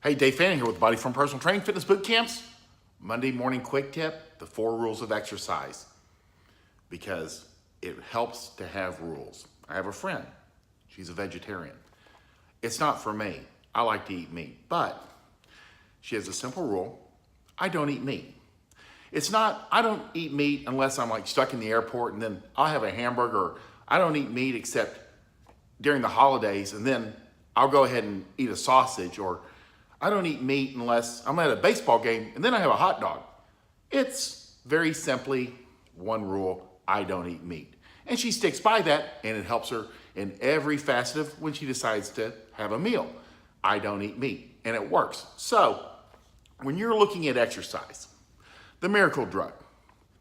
Hey, Dave Fanning here with Body Form Personal Training Fitness Boot Camps. Monday morning quick tip, the 4 rules of exercise, because it helps to have rules. I have a friend, she's a vegetarian. It's not for me, I like to eat meat, but she has a simple rule, I don't eat meat. It's not, I don't eat meat unless I'm like stuck in the airport and then I'll have a hamburger. I don't eat meat except during the holidays and then I'll go ahead and eat a sausage, or I don't eat meat unless I'm at a baseball game and then I have a hot dog. It's very simply one rule, I don't eat meat. And she sticks by that, and it helps her in every facet of when she decides to have a meal. I don't eat meat, and it works. So when you're looking at exercise, the miracle drug,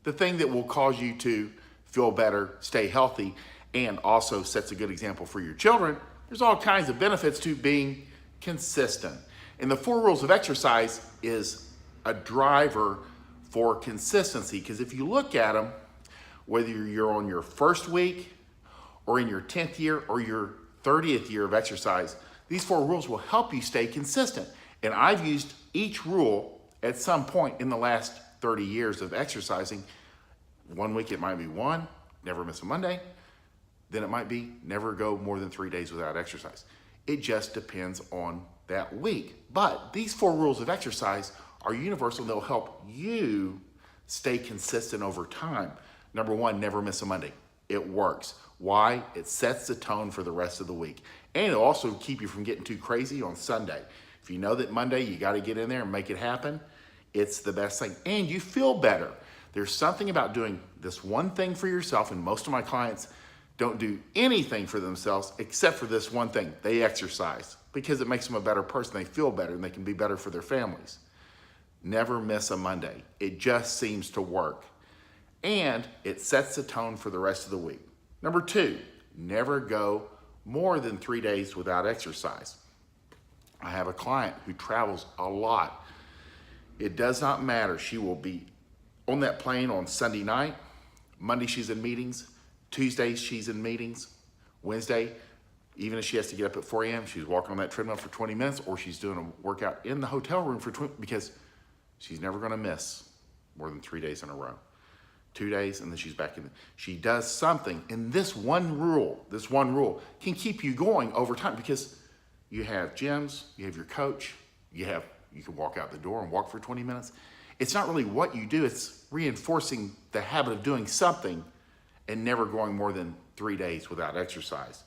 the thing that will cause you to feel better, stay healthy, and also sets a good example for your children, there's all kinds of benefits to being consistent. And the 4 rules of exercise is a driver for consistency, because if you look at them, whether you're on your first week or in your 10th year or your 30th year of exercise, these 4 rules will help you stay consistent. And I've used each rule at some point in the last 30 years of exercising. One week it might be 1, never miss a Monday. Then it might be never go more than 3 days without exercise. It just depends on that week. But these 4 rules of exercise are universal. They'll help you stay consistent over time. Number 1, never miss a Monday. It works. Why? It sets the tone for the rest of the week. And it'll also keep you from getting too crazy on Sunday. If you know that Monday you got to get in there and make it happen, it's the best thing. And you feel better. There's something about doing this one thing for yourself, and most of my clients don't do anything for themselves except for this one thing. They exercise because it makes them a better person. They feel better and they can be better for their families. Never miss a Monday. It just seems to work. And it sets the tone for the rest of the week. Number 2, never go more than 3 days without exercise. I have a client who travels a lot. It does not matter. She will be on that plane on Sunday night. Monday she's in meetings. Tuesday she's in meetings. Wednesday, even if she has to get up at 4 a.m., she's walking on that treadmill for 20 minutes, or she's doing a workout in the hotel room for 20, because she's never gonna miss more than 3 days in a row. 2 days, and then she's back in. She does something, and this one rule can keep you going over time, because you have gyms, you have your coach, you can walk out the door and walk for 20 minutes. It's not really what you do, it's reinforcing the habit of doing something and never going more than 3 days without exercise.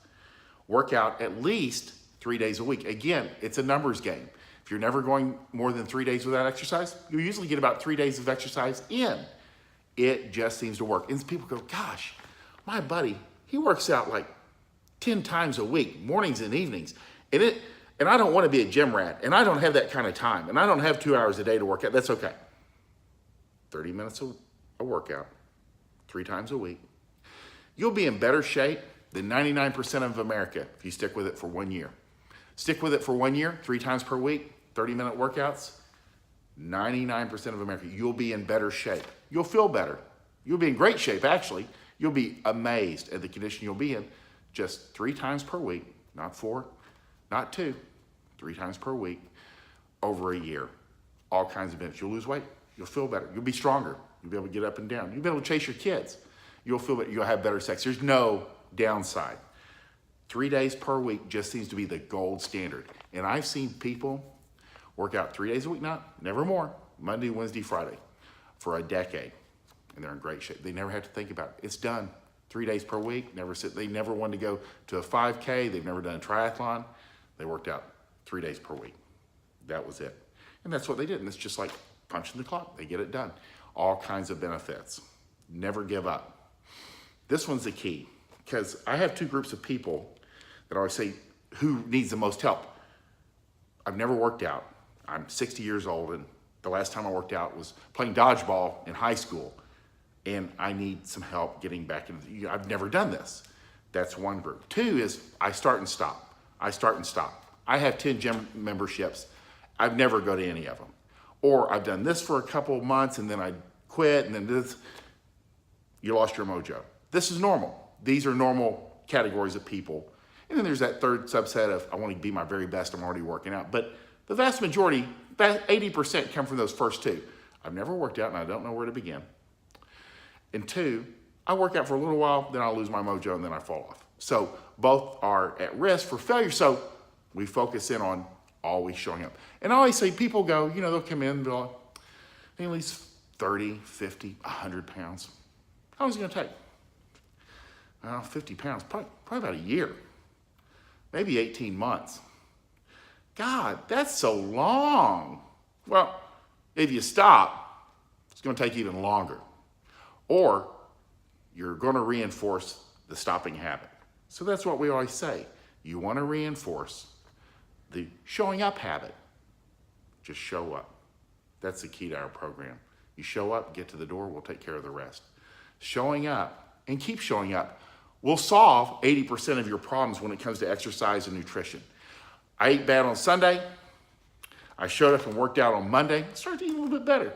Work out at least 3 days a week. Again, it's a numbers game. If you're never going more than 3 days without exercise, you usually get about 3 days of exercise in. It just seems to work. And people go, gosh, my buddy, he works out like 10 times a week, mornings and evenings. And I don't want to be a gym rat, and I don't have that kind of time, and I don't have 2 hours a day to work out. That's okay. 30 minutes a workout, 3 times a week. You'll be in better shape than 99% of America if you stick with it for 1 year. Stick with it for 1 year, 3 times per week, 30-minute workouts. 99% of America, you'll be in better shape. You'll feel better. You'll be in great shape, actually. You'll be amazed at the condition you'll be in just 3 times per week, not 4, not 2, 3 times per week over a year. All kinds of benefits. You'll lose weight. You'll feel better. You'll be stronger. You'll be able to get up and down. You'll be able to chase your kids. You'll feel better. You'll have better sex. There's no downside. 3 days per week just seems to be the gold standard. And I've seen people work out 3 days a week, never more, Monday, Wednesday, Friday, for a decade. And they're in great shape. They never have to think about it. It's done. 3 days per week. They never wanted to go to a 5K. They've never done a triathlon. They worked out 3 days per week. That was it. And that's what they did. And it's just like punching the clock. They get it done. All kinds of benefits. Never give up. This one's the key, because I have 2 groups of people that I always say, who needs the most help? I've never worked out. I'm 60 years old, and the last time I worked out was playing dodgeball in high school, and I need some help getting back into I've never done this. That's one group. 2 is I start and stop. I have 10 gym memberships. I've never go to any of them. Or I've done this for a couple of months, and then I quit, and then this. You lost your mojo. This is normal. These are normal categories of people. And then there's that third subset of, I want to be my very best, I'm already working out. But The vast majority, 80% come from those first two. I've never worked out and I don't know where to begin. And two, I work out for a little while, then I lose my mojo and then I fall off. So both are at risk for failure. So we focus in on always showing up. And I always say, people go, they'll come in, they'll at least 30, 50, 100 pounds. How long is it going to take? 50 pounds, probably about a year, maybe 18 months. God, that's so long. Well, if you stop, it's going to take even longer. Or you're going to reinforce the stopping habit. So that's what we always say. You want to reinforce the showing up habit. Just show up. That's the key to our program. You show up, get to the door, we'll take care of the rest. Showing up and keep showing up will solve 80% of your problems when it comes to exercise and nutrition. I ate bad on Sunday. I showed up and worked out on Monday. I started eating a little bit better.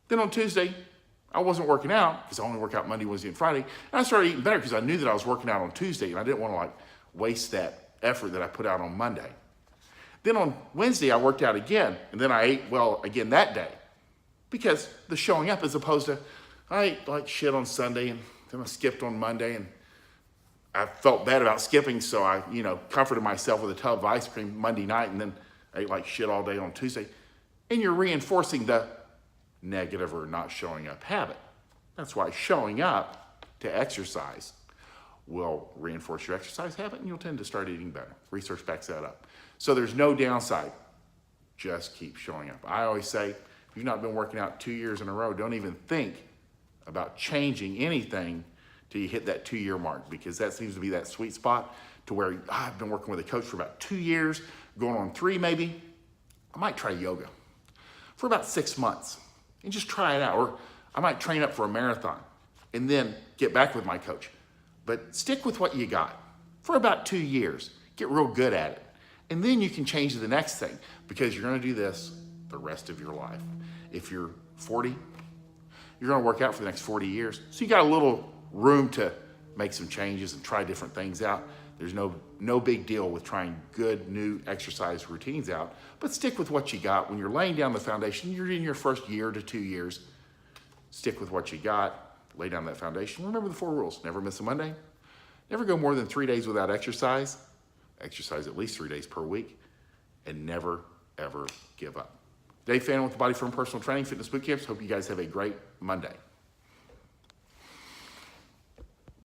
Then on Tuesday, I wasn't working out because I only work out Monday, Wednesday, and Friday. And I started eating better because I knew that I was working out on Tuesday and I didn't want to waste that effort that I put out on Monday. Then on Wednesday, I worked out again, and then I ate well again that day because the showing up, as opposed to I ate like shit on Sunday and then I skipped on Monday and I felt bad about skipping, so I, comforted myself with a tub of ice cream Monday night and then ate like shit all day on Tuesday. And you're reinforcing the negative or not showing up habit. That's why showing up to exercise will reinforce your exercise habit and you'll tend to start eating better. Research backs that up. So there's no downside. Just keep showing up. I always say, if you've not been working out 2 years in a row, don't even think about changing anything till you hit that 2-year mark, because that seems to be that sweet spot to where I've been working with a coach for about 2 years, going on 3 maybe. I might try yoga for about 6 months and just try it out. Or I might train up for a marathon and then get back with my coach. But stick with what you got for about 2 years. Get real good at it. And then you can change to the next thing, because you're going to do this the rest of your life. If you're 40, you're going to work out for the next 40 years. So you got a little room to make some changes and try different things out. There's no big deal with trying good new exercise routines out, but stick with what you got. When you're laying down the foundation, you're in your first year to 2 years. Stick with what you got, lay down that foundation. Remember the 4 rules. Never miss a Monday. Never go more than 3 days without exercise. Exercise at least 3 days per week. And never, ever give up. Dave Fannin with the Body Firm Personal Training Fitness Boot Camps. Hope you guys have a great Monday.